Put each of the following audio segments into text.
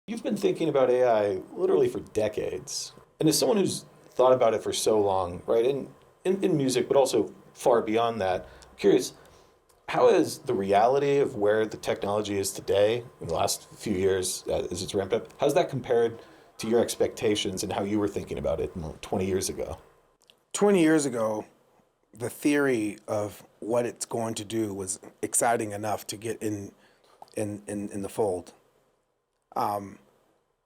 You've been thinking about AI literally for decades. And as someone who's thought about it for so long, right, in music, but also far beyond that, I'm curious, how has the reality of where the technology is today in the last few years as it's ramped up, how's that compared to your expectations and how you were thinking about it 20 years ago? 20 years ago, the theory of what it's going to do was exciting enough to get in the fold,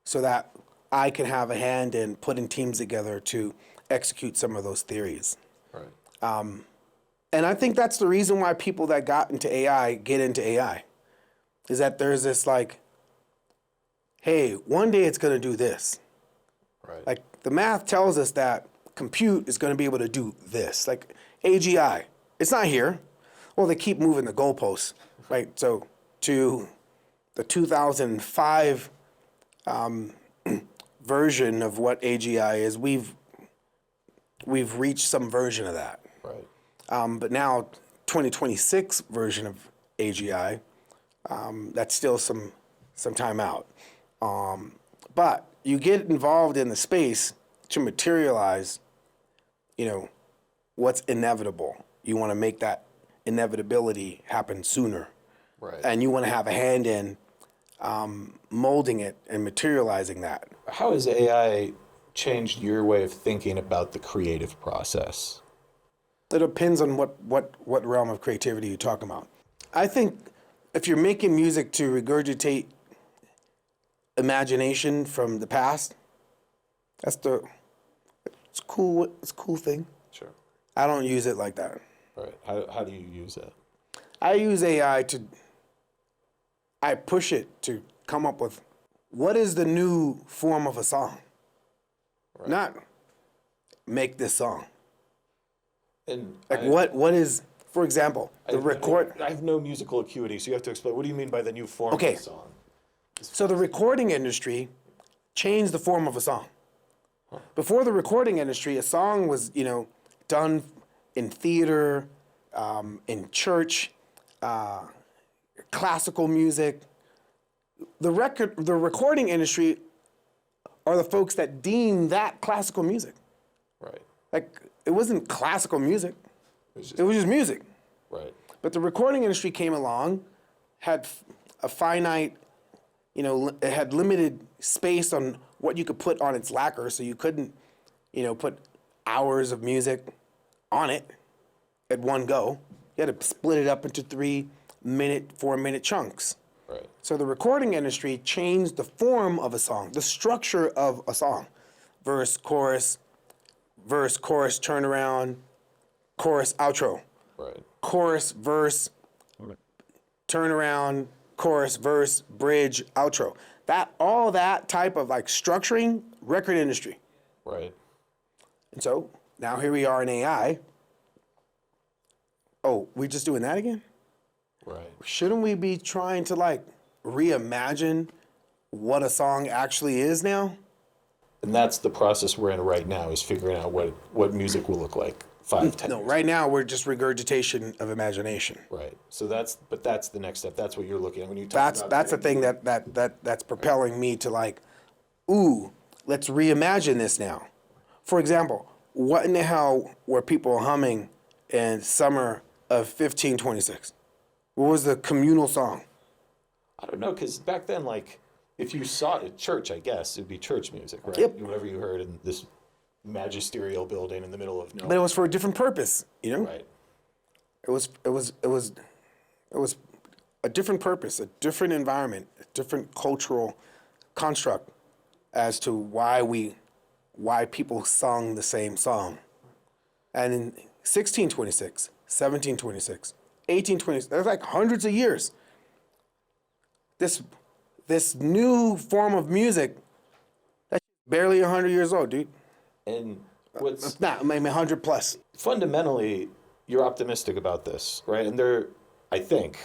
so that I can have a hand in putting teams together to execute some of those theories. Right. And I think that's the reason why people that got into AI get into AI, is that there's this like, hey, one day it's going to do this. Right. Like the math tells us that compute is going to be able to do this. Like AGI, it's not here. Well, they keep moving the goalposts, right? So to the 2005 version of what AGI is, we've reached some version of that. Right. But now 2026 version of AGI, that's still some time out. But you get involved in the space to materialize, what's inevitable. You want to make that inevitability happen sooner. Right. And you want to have a hand in molding it and materializing that. How has AI changed your way of thinking about the creative process? It depends on what realm of creativity you're talking about. I think if you're making music to regurgitate imagination from the past, it's a cool thing. Sure. I don't use it like that. Right. How do you use it? I use AI I push it to come up with what is the new form of a song. Right. Not make this song. And Like what is, for example, the record. I have no musical acuity, so you have to explain. What do you mean by the new form Okay. of the song? So the recording industry changed the form of a song. Before the recording industry, a song was, done in theater, in church, classical music. The recording industry are the folks that deem that classical music. Right. Like it wasn't classical music; It's it was just music. right. But the recording industry came along, had a finite, it had limited space on what you could put on its lacquer, so you couldn't, put hours of music on it at one go. You had to split it up into 3-minute, 4-minute chunks. Right. So the recording industry changed the form of a song, the structure of a song. Verse, chorus, turnaround, chorus, outro. Right. Chorus, verse, turnaround, chorus, verse, bridge, outro. All that type of like structuring, record industry. Right. And so now here we are in AI. Oh, we just doing that again? Right. Shouldn't we be trying to like reimagine what a song actually is now? And that's the process we're in right now, is figuring out what music will look like 5, 10 No, years. right now we're just regurgitation of imagination. Right. So that's the next step. That's what you're looking at when you talk about That's the thing that's propelling me to like, ooh, let's reimagine this now. For example, what in the hell were people humming in summer of 1526? What was the communal song? I don't know, because back then, like, if you saw it at church, I guess it'd be church music, right? Yep. Whatever you heard in this magisterial building in the middle of But it nowhere. was for a different purpose, Right. It was a different purpose, a different environment, a different cultural construct as to why people sung the same song. And in 1626, 1726, 1826, there's like hundreds of years. This new form of music that's barely 100 years old, dude. And what's Not, maybe 100 plus. fundamentally, you're optimistic about this, right? And I think,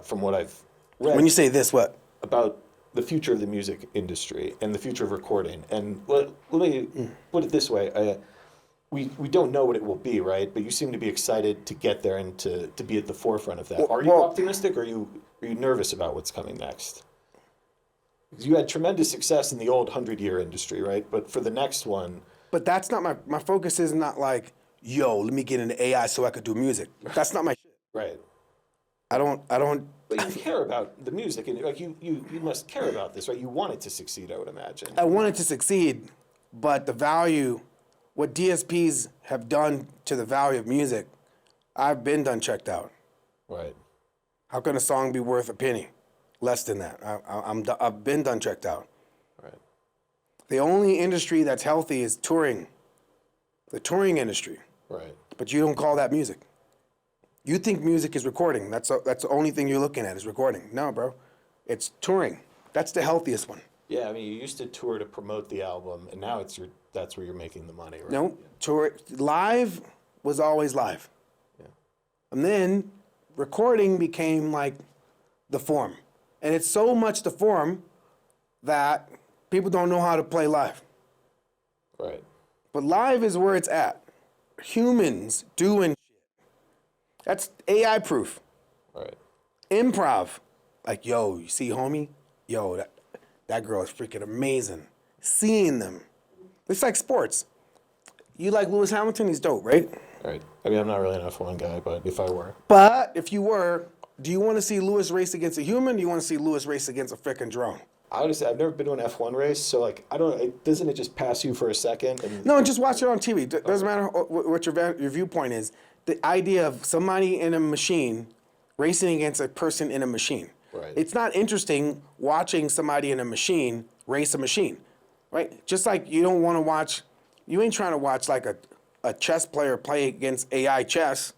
from what I've read When you say this, what? about the future of the music industry and the future of recording. And let me put it this way. We don't know what it will be, right? But you seem to be excited to get there and to be at the forefront of that. Are you Well- optimistic, or are you nervous about what's coming next? You had tremendous success in the old 100-year industry, right? But for the next one, But that's not my focus is not like, yo, let me get into AI so I could do music. That's not my shit. right? I don't But you care about the music, and like you must care about this, right? You want it to succeed, I would imagine. I want it to succeed, but the value, what DSPs have done to the value of music, I've been done checked out. Right. How can a song be worth a penny? Less than that. I've been done checked out. Right. The only industry that's healthy is touring, the touring industry. Right. But you don't call that music. You think music is recording. That's the only thing you're looking at is recording. No, bro. It's touring. That's the healthiest one. Yeah, I mean, you used to tour to promote the album, and now that's where you're making the money, right? No, tour live was always live. Yeah. And then recording became like the form. And it's so much the form that people don't know how to play live. Right. But live is where it's at. Humans doing shit. That's AI proof. Right. Improv. Like, yo, you see homie? Yo, that girl is freaking amazing. Seeing them. It's like sports. You like Lewis Hamilton? He's dope, right? Right. I mean, I'm not really an F1 guy, but if I were. But if you were, do you want to see Lewis race against a human? Or do you want to see Lewis race against a freaking drone? I would say I've never been to an F1 race, so like I don't. Doesn't it just pass you for a second? And No, just watch it on TV. Doesn't matter what your viewpoint is. The idea of somebody in a machine racing against a person in a machine. Right. It's not interesting watching somebody in a machine race a machine, right? Just like you don't want to watch, you ain't trying to watch like a chess player play against AI chess.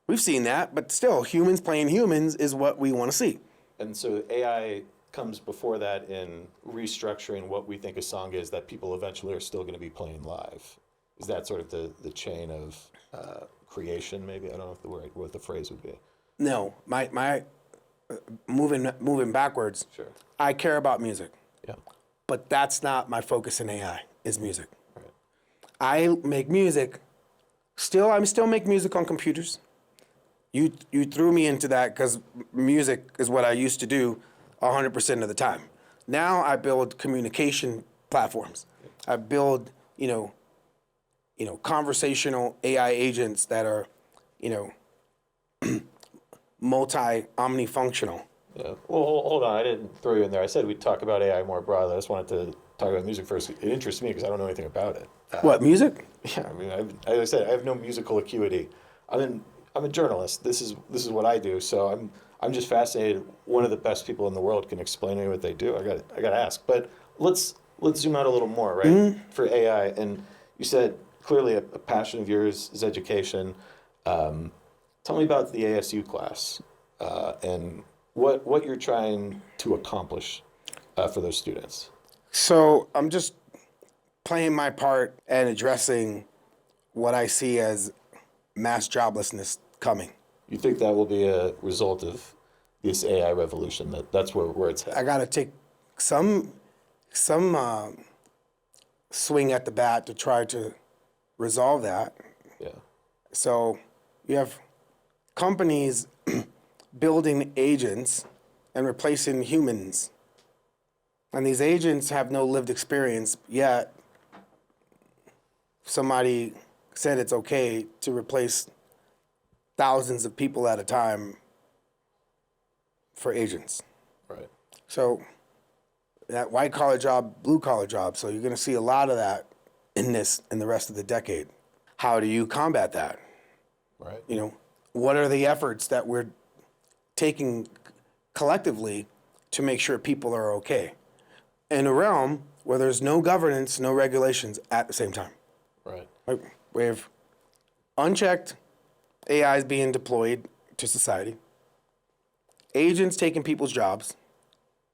We've seen that, but still, humans playing humans is what we want to see. And so AI comes before that in restructuring what we think a song is that people eventually are still going to be playing live. Is that sort of the chain of creation? Maybe I don't know if what the phrase would be. No, my moving backwards. Sure. I care about music, Yeah. but that's not my focus in AI. Is music. Right. I make music. I still make music on computers. You threw me into that because music is what I used to do 100% of the time. Now I build communication platforms. I build, conversational AI agents that are, omnifunctional. Yeah. Well, hold on. I didn't throw you in there. I said we'd talk about AI more broadly. I just wanted to talk about music first. It interests me because I don't know anything about it. What, music? Yeah. I mean, as I said, I have no musical acuity. I'm a journalist. This is what I do. So I'm just fascinated. One of the best people in the world can explain to me what they do. I got to ask. But let's zoom out a little more, right? Mm-hmm. For AI, and you said clearly a passion of yours is education. Tell me about the ASU class and what you're trying to accomplish for those students. So I'm just playing my part and addressing what I see as mass joblessness coming. You think that will be a result of this AI revolution? That's where it's at. I got to take some swing at the bat to try to resolve that. Yeah. So you have companies building agents and replacing humans. And these agents have no lived experience, yet somebody said it's okay to replace thousands of people at a time for agents. Right. So that white collar job, blue collar job. So you're going to see a lot of that in the rest of the decade. How do you combat that? Right. What are the efforts that we're taking collectively to make sure people are okay in a realm where there's no governance, no regulations at the same time? Right. We have unchecked AIs being deployed to society, agents taking people's jobs,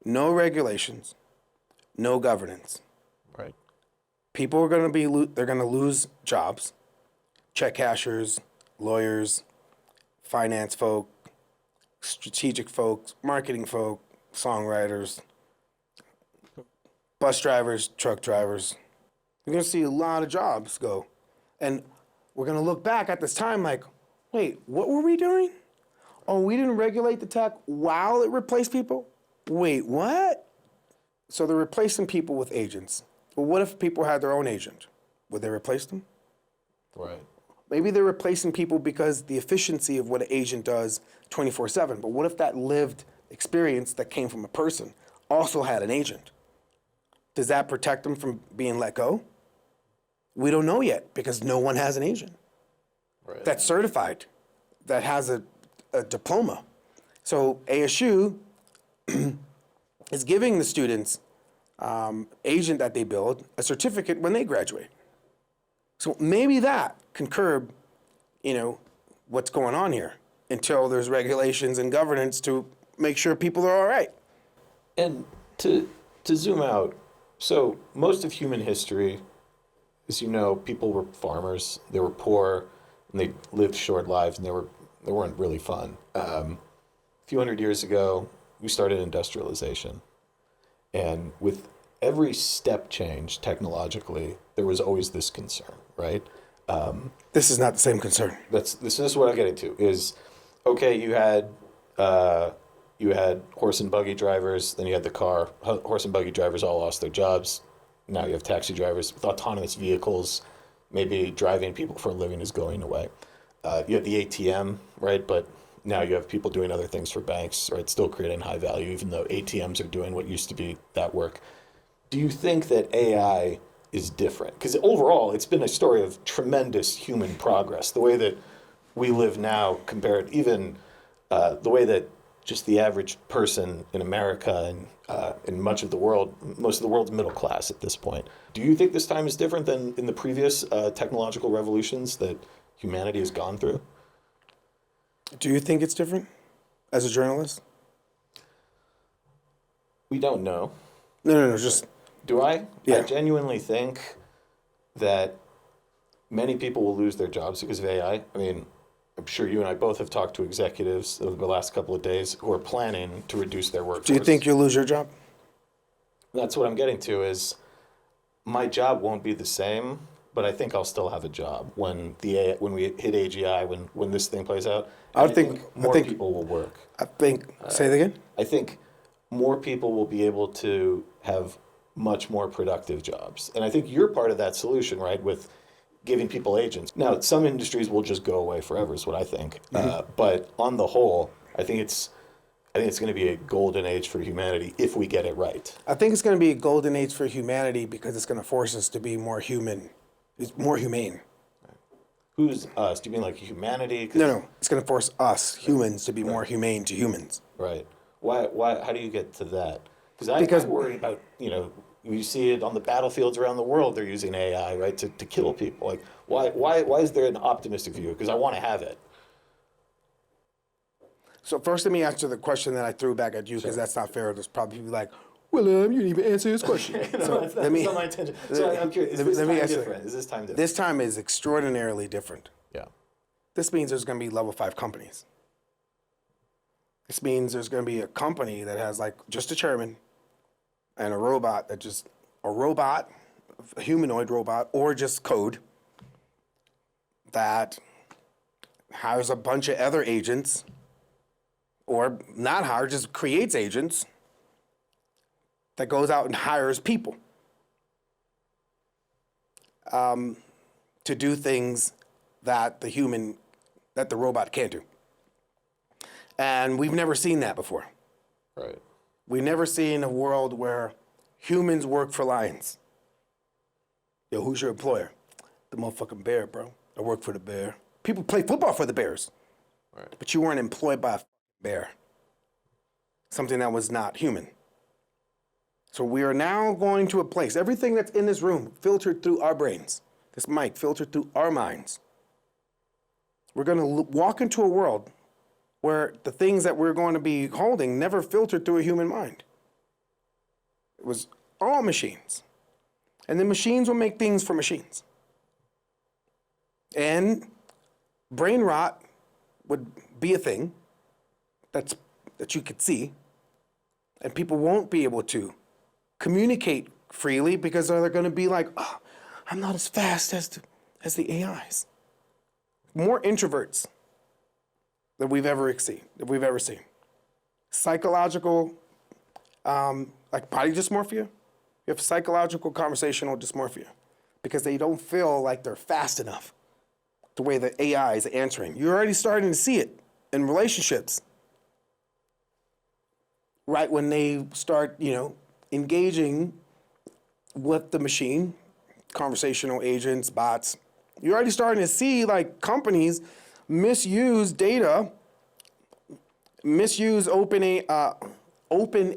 no regulations, no governance. Right. People are going to they're going to lose jobs. Check cashers, lawyers, finance folk, strategic folks, marketing folk, songwriters, bus drivers, truck drivers. You're going to see a lot of jobs go. And we're going to look back at this time like, wait, what were we doing? Oh, we didn't regulate the tech while it replaced people? Wait, what? So they're replacing people with agents. Well, what if people had their own agent? Would they replace them? Right. Maybe they're replacing people because the efficiency of what an agent does 24/7. But what if that lived experience that came from a person also had an agent? Does that protect them from being let go? We don't know yet because no one has an agent Right. that's certified, that has a diploma. So ASU is giving the students agent that they build a certificate when they graduate. So maybe that can curb, what's going on here until there's regulations and governance to make sure people are all right. And to zoom out, so most of human history, as you know, people were farmers. They were poor, and they lived short lives, and they weren't really fun. A few hundred years ago, we started industrialization, and with every step change technologically, there was always this concern, right? This is not the same concern. This is what I'm getting to is, okay, you had horse and buggy drivers, then you had the car. Horse and buggy drivers all lost their jobs. Now you have taxi drivers with autonomous vehicles. Maybe driving people for a living is going away. You have the ATM, right? But now you have people doing other things for banks, right? Still creating high value, even though ATMs are doing what used to be that work. Do you think that AI is different? Because overall, it's been a story of tremendous human progress. The way that we live now compared even the way that just the average person in America and in much of the world, most of the world's middle class at this point. Do you think this time is different than in the previous technological revolutions that humanity has gone through? Do you think it's different as a journalist? We don't know. No, just Do I? Yeah. I genuinely think that many people will lose their jobs because of AI. I mean, I'm sure you and I both have talked to executives over the last couple of days who are planning to reduce their workforce. do you think you'll lose your job? That's what I'm getting to is my job won't be the same, but I think I'll still have a job when when we hit AGI, when this thing plays out. And more people will work. Say it again? I think more people will be able to have much more productive jobs. And I think you're part of that solution, right? With giving people agents. Now, some industries will just go away forever, is what I think. But on the whole, I think it's going to be a golden age for humanity if we get it right. I think it's going to be a golden age for humanity because it's going to force us to be more human, more humane. Who's us? Do you mean like humanity? No, it's going to force us, humans, to be more humane to humans. Right. Why? How do you get to that? Because I worry about, you see it on the battlefields around the world, they're using AI, right, to kill people. Like, why is there an optimistic view? Because I want to have it. So first, let me answer the question that I threw back at you because that's not fair. There's probably people like, well, you didn't even answer this question. That's not my intention. So I'm curious, is this time different? Is this time different? This time is extraordinarily different. Yeah. This means there's going to be level 5 companies. This means there's going to be a company that has like just a chairman and a robot a humanoid robot, or just code that hires a bunch of other agents, or not hire, just creates agents that goes out and hires people to do things that the robot can't do. And we've never seen that before. Right. We've never seen a world where humans work for lions. Yo, who's your employer? The motherfucking bear, bro. I work for the bear. People play football for the Bears. Right. But you weren't employed by a bear. Something that was not human. So we are now going to a place, everything that's in this room filtered through our brains. This mic filtered through our minds. We're going to walk into a world where the things that we're going to be holding never filtered through a human mind. It was all machines. And the machines will make things for machines. And brain rot would be a thing that you could see. And people won't be able to communicate freely because they're going to be like, oh, I'm not as fast as the AIs. More introverts than we've ever seen. Psychological like body dysmorphia. You have psychological conversational dysmorphia because they don't feel like they're fast enough the way the AI is answering. You're already starting to see it in relationships. Right when they start, engaging with the machine, conversational agents, bots, you're already starting to see like companies misuse data, misuse open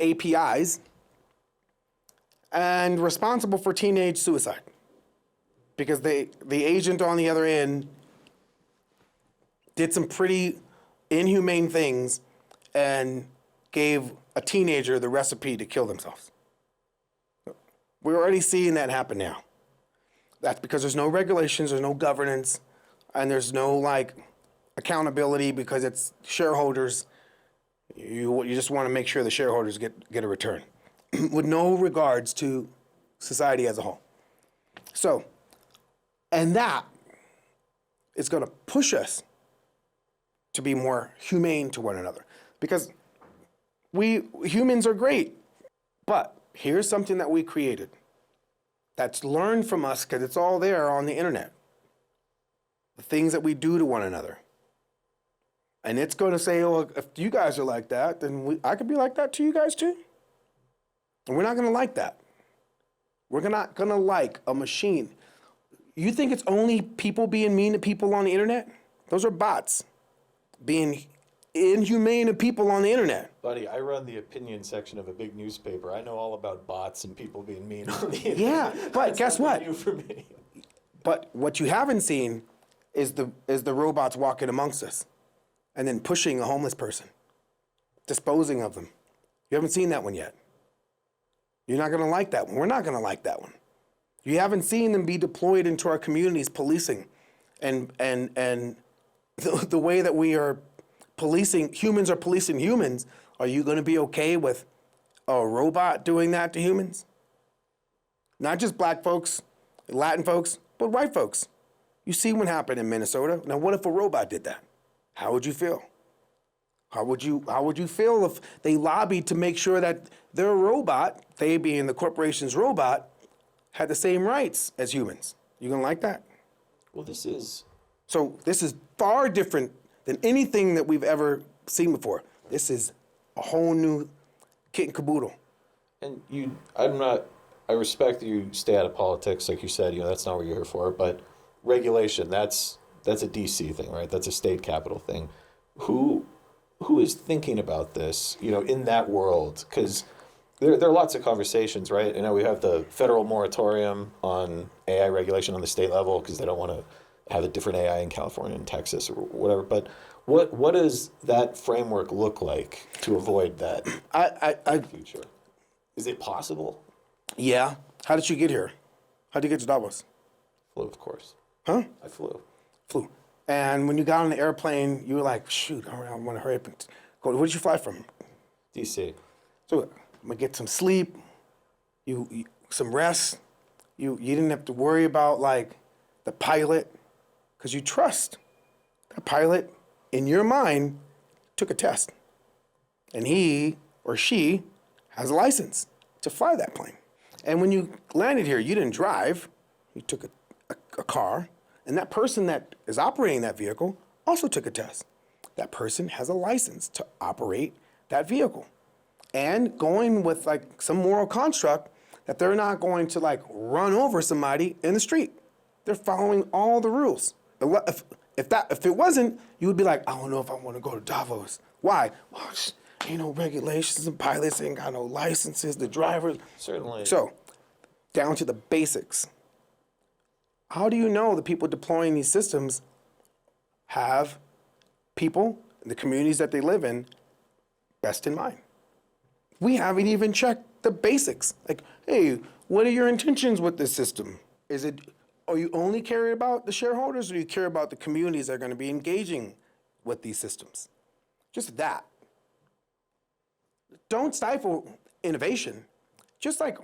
APIs, and responsible for teenage suicide because the agent on the other end did some pretty inhumane things and gave a teenager the recipe to kill themselves. We're already seeing that happen now. That's because there's no regulations, there's no governance, and there's no like accountability because it's shareholders. You just want to make sure the shareholders get a return with no regards to society as a whole. So, and that is going to push us to be more humane to one another because we humans are great, but here's something that we created that's learned from us because it's all there on the internet. The things that we do to one another. And it's going to say, oh, if you guys are like that, then I could be like that to you guys too. And we're not going to like that. We're not going to like a machine. You think it's only people being mean to people on the internet? Those are bots being inhumane to people on the internet. Buddy, I run the opinion section of a big newspaper. I know all about bots and people being mean on the internet. Yeah, but guess what? New for me. But what you haven't seen is the robots walking amongst us and then pushing a homeless person, disposing of them. You haven't seen that one yet. You're not going to like that one. We're not going to like that one. You haven't seen them be deployed into our communities policing and the way that we are policing, humans are policing humans. Are you going to be okay with a robot doing that to humans? Not just black folks, Latin folks, but white folks. You see what happened in Minnesota. Now, what if a robot did that? How would you feel? How would you feel if they lobbied to make sure that their robot, they being the corporation's robot, had the same rights as humans? You gonna like that? Well, this is far different than anything that we've ever seen before. This is a whole new kit and caboodle. And I respect that you stay out of politics, like you said, that's not what you're here for, but regulation, that's a DC thing, right? That's a state capital thing. Who is thinking about this, in that world? Because there are lots of conversations, right? We have the federal moratorium on AI regulation on the state level because they don't want to have a different AI in California and Texas or whatever. But what does that framework look like to avoid that future? Is it possible? Yeah. How did you get here? How did you get to Davos? Flew, of course. Huh? I flew. And when you got on the airplane, you were like, shoot, I want to hurry up and go. Where did you fly from? DC. So I'm going to get some sleep, you some rest. You didn't have to worry about like the pilot because you trust the pilot in your mind took a test. And he or she has a license to fly that plane. And when you landed here, you didn't drive. You took a car. And that person that is operating that vehicle also took a test. That person has a license to operate that vehicle. And going with like some moral construct that they're not going to like run over somebody in the street. They're following all the rules. If it wasn't, you would be like, I don't know if I want to go to Davos. Why? Well, ain't no regulations and pilots ain't got no licenses, the drivers. Certainly. So, down to the basics. How do you know the people deploying these systems have people in the communities that they live in best in mind? We haven't even checked the basics. Like, hey, what are your intentions with this system? Are you only care about the shareholders or do you care about the communities that are going to be engaging with these systems? Just that. Don't stifle innovation. Just like,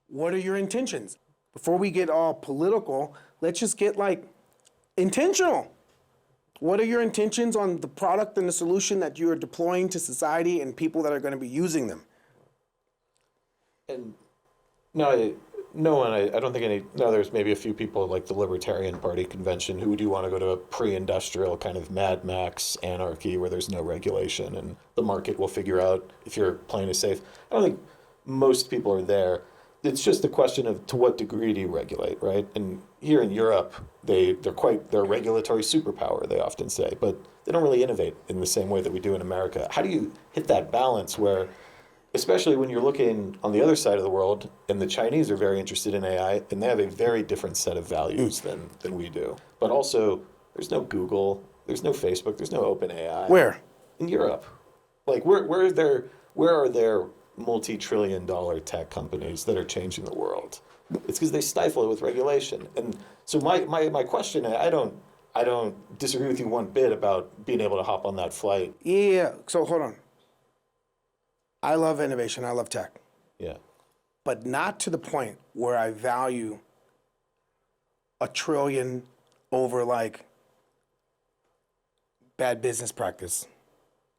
what are your intentions? Before we get all political, let's just get like intentional. What are your intentions on the product and the solution that you are deploying to society and people that are going to be using them? And no, no one. I don't think any. No, there's maybe a few people like the Libertarian Party convention who do want to go to a pre-industrial kind of Mad Max anarchy where there's no regulation and the market will figure out if your plane is safe. I don't think most people are there. It's just a question of to what degree do you regulate, right? And here in Europe, they're a regulatory superpower. They often say, but they don't really innovate in the same way that we do in America. How do you hit that balance where especially when you're looking on the other side of the world, and the Chinese are very interested in AI, and they have a very different set of values than we do. But also, there's no Google, there's no Facebook, there's no open AI. Where? In Europe. Like, where are there multi-trillion-dollar tech companies that are changing the world? It's because they stifle it with regulation. And so my question, I don't disagree with you one bit about being able to hop on that flight. Yeah. So hold on. I love innovation. I love tech, Yeah. but not to the point where I value $1 trillion over like bad business practice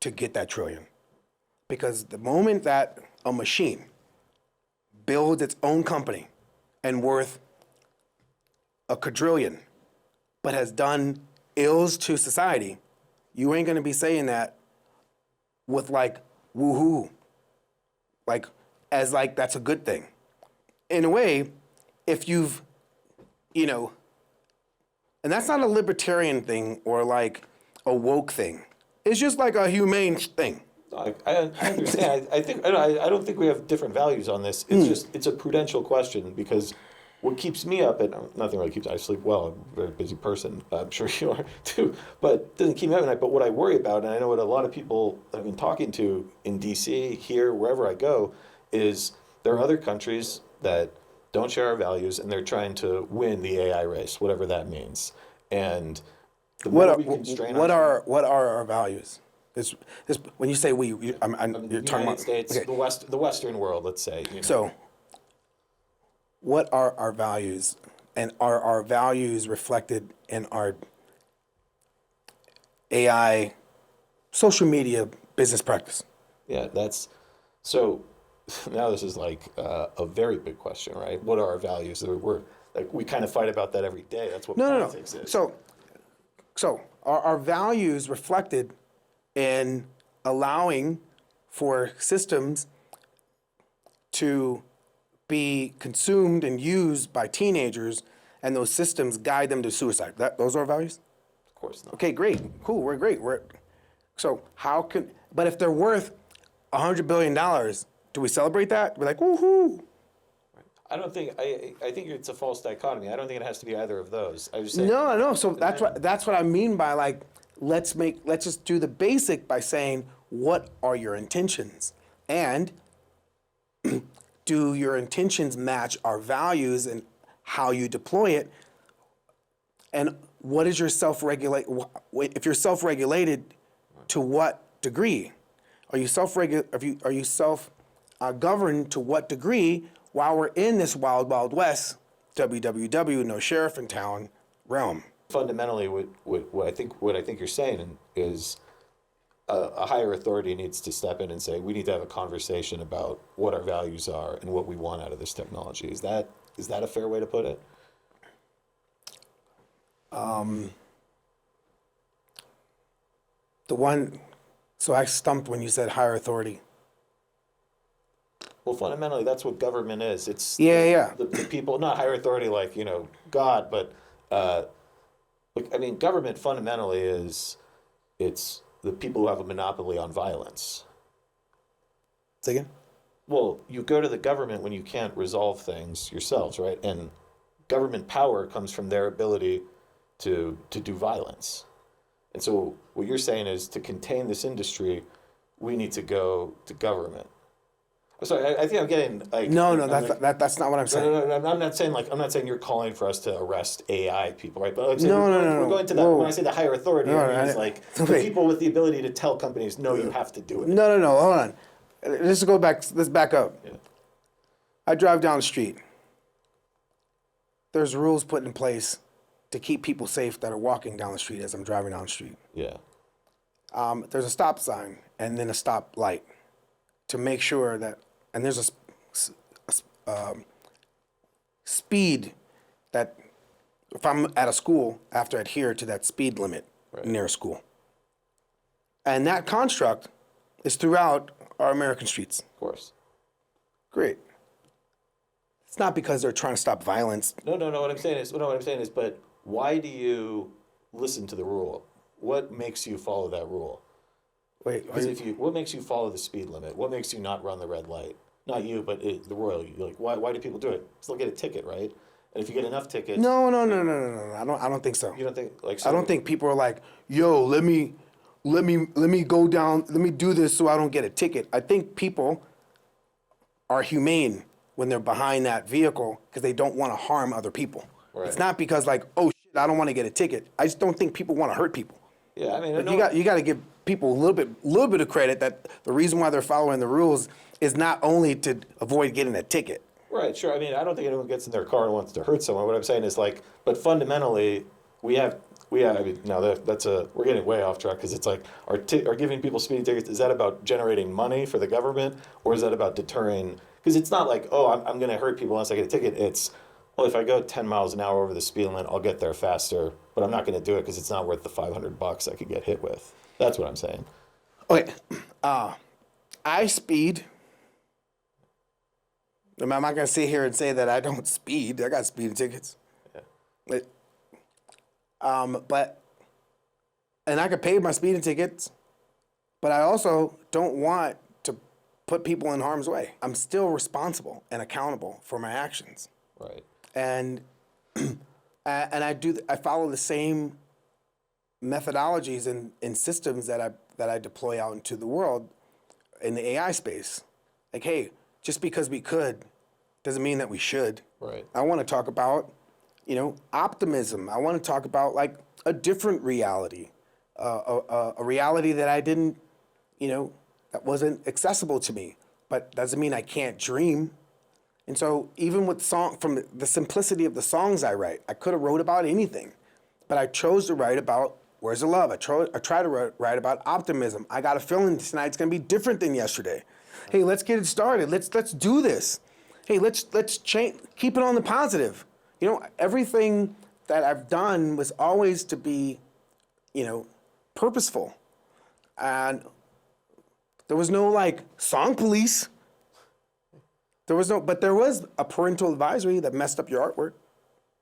to get that trillion. Because the moment that a machine builds its own company and worth a quadrillion, but has done ills to society, you ain't gonna be saying that with like woohoo, like as like that's a good thing. In a way, if you've, you know, and that's not a libertarian thing or like a woke thing. It's just like a humane thing. I understand. I don't think we have different values on this. It's just it's a prudential question because what keeps me up at nothing really keeps. I sleep well. I'm a very busy person. I'm sure you are too. But it doesn't keep me up at night. But what I worry about, and I know what a lot of people I've been talking to in D.C. here, wherever I go, is there are other countries that don't share our values and they're trying to win the AI race, whatever that means. And the more we constrain what are our values? This when you say we, you're talking United about States, okay. the Western world, let's say. So, what are our values, and are our values reflected in our AI, social media business practice? Yeah, that's so. Now this is like a very big question, right? What are our values? We're like we kind of fight about that every day. That's what No. politics is. So are our values reflected in allowing for systems to be consumed and used by teenagers, and those systems guide them to suicide? Those are our values? Of course not. Okay, great, cool, we're great. So how can? But if they're worth $100 billion, do we celebrate that? We're like, woohoo! I don't think I think it's a false dichotomy. I don't think it has to be either of those. I just say No. So that's what I mean by like, let's just do the basic by saying, what are your intentions? And do your intentions match our values and how you deploy it? And what is your self-regulate? If you're self-regulated, to what degree? Are you self-governed to what degree? While we're in this wild, wild west, WWW, no sheriff in town realm. fundamentally, what I think you're saying is a higher authority needs to step in and say we need to have a conversation about what our values are and what we want out of this technology. Is that a fair way to put it? So I stumped when you said higher authority. Well, fundamentally, that's what government is. It's Yeah. the people, not higher authority like God, but government fundamentally it's the people who have a monopoly on violence. Say again? Well, you go to the government when you can't resolve things yourselves, right? And government power comes from their ability to do violence. And so what you're saying is to contain this industry, we need to go to government. I'm sorry, I think I'm getting like No, that's not what I'm saying. No, I'm not saying you're calling for us to arrest AI people, right? But I'm saying No. we're going to that. When I say the higher authority, it means like the people with the ability to tell companies, no, you have to do it. No. Hold on. Let's go back. Let's back up. Yeah. I drive down the street. There's rules put in place to keep people safe that are walking down the street as I'm driving down the street. Yeah. There's a stop sign and then a stop light to make sure that, and there's speed that if I'm at a school, I have to adhere to that speed limit near a school. And that construct is throughout our American streets. Of course. Great. It's not because they're trying to stop violence. No. What I'm saying is, but why do you listen to the rule? What makes you follow that rule? Wait, Because what makes you follow the speed limit? What makes you not run the red light? Not you, but the royal. You're like, why do people do it? Because they'll get a ticket, right? And if you get enough tickets, no. I don't think so. you don't think like. I don't think people are like, yo, let me go down, let me do this so I don't get a ticket. I think people are humane when they're behind that vehicle because they don't want to harm other people. Right. It's not because like, oh shit, I don't want to get a ticket. I just don't think people want to hurt people. Yeah, I mean, You got to give people a little bit of credit that the reason why they're following the rules is not only to avoid getting a ticket. Right, sure. I mean, I don't think anyone gets in their car and wants to hurt someone. What I'm saying is like, but fundamentally, we have. I mean, now we're getting way off track because it's like, are giving people speeding tickets, is that about generating money for the government, or is that about deterring? Because it's not like, oh, I'm going to hurt people unless I get a ticket. It's, well, if I go 10 miles an hour over the speed limit, I'll get there faster, but I'm not going to do it because it's not worth the $500 I could get hit with. That's what I'm saying. Okay, I speed. I'm not gonna sit here and say that I don't speed. I got speeding tickets. Yeah. But I could pay my speeding tickets, but I also don't want to put people in harm's way. I'm still responsible and accountable for my actions. Right. And I follow the same methodologies and systems that I deploy out into the world in the AI space. Like, hey, just because we could doesn't mean that we should. Right. I want to talk about, optimism. I want to talk about like a different reality, a reality that I didn't, that wasn't accessible to me. But doesn't mean I can't dream. And so even with from the simplicity of the songs I write, I could have wrote about anything, but I chose to write about where's the love. I try to write about optimism. I got a feeling tonight's gonna be different than yesterday. Hey, let's get it started. Let's do this. Hey, let's change. Keep it on the positive. Everything that I've done was always to be, purposeful, and there was no like song police. But there was a parental advisory that messed up your artwork.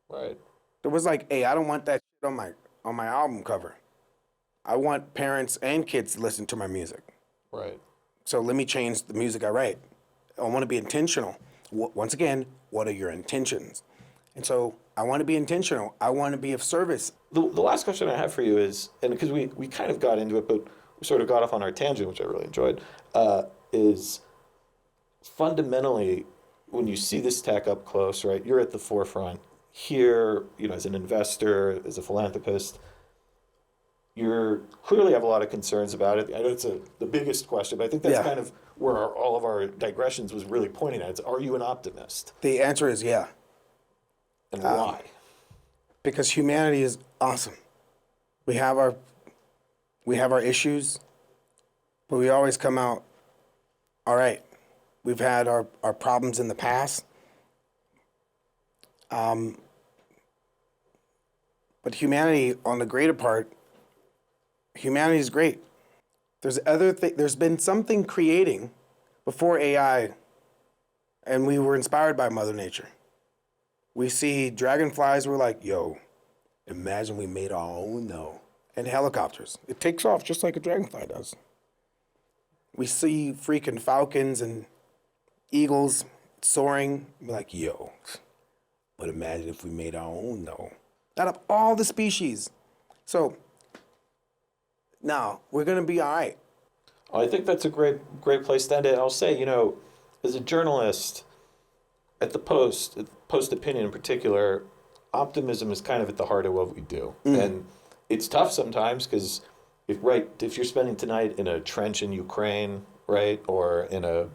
Right. There was like, hey, I don't want that shit on my album cover. I want parents and kids to listen to my music. Right. So let me change the music I write. I want to be intentional. Once again, what are your intentions? And so I want to be intentional. I want to be of service. The last question I have for you is, and because we kind of got into it, but we sort of got off on our tangent, which I really enjoyed, is fundamentally, when you see this tech up close, right, you're at the forefront here, as an investor, as a philanthropist, you clearly have a lot of concerns about it. I know it's the biggest question, but I think that's kind of where all of our digressions was really pointing at. It's, are you an optimist? The answer is yeah. And why? Because humanity is awesome. We have our issues, but we always come out all right. We've had our problems in the past. But humanity, on the greater part, humanity is great. There's been something creating before AI, and we were inspired by Mother Nature. We see dragonflies, we're like, yo, imagine we made our own, and helicopters. It takes off just like a dragonfly does. We see freaking falcons and eagles soaring, we're like, yo, but imagine if we made our own, out of all the species. So now we're gonna be all right. I think that's a great place to end it. I'll say, as a journalist, at the Post opinion in particular, optimism is kind of at the heart of what we do. And it's tough sometimes because if you're spending tonight in a trench in Ukraine, right, or in a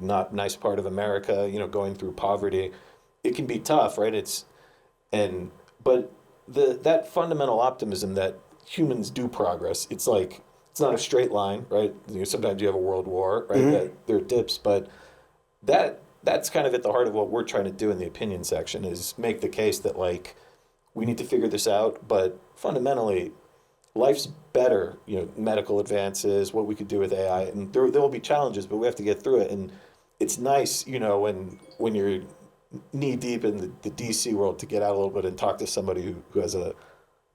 not nice part of America, going through poverty, it can be tough, right? But that fundamental optimism that humans do progress. It's like it's not a straight line, right? Sometimes you have a world war, right? That there are dips, but that that's kind of at the heart of what we're trying to do in the opinion section, is make the case that like we need to figure this out, but fundamentally life's better, medical advances, what we could do with AI, and there will be challenges, but we have to get through it. And it's nice, when you're knee deep in the DC world, to get out a little bit and talk to somebody who has a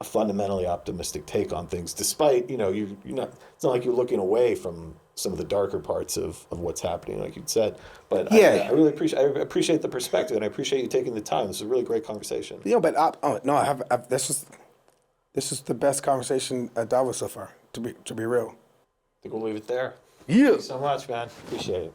fundamentally optimistic take on things, despite, you're not, it's not like you're looking away from some of the darker parts of what's happening, like you said. But Yeah. I really appreciate the perspective, and I appreciate you taking the time. This is a really great conversation. But this is the best conversation at Davos so far. To be real. I think we'll leave it there. Yeah. Thanks so much, man. Appreciate it.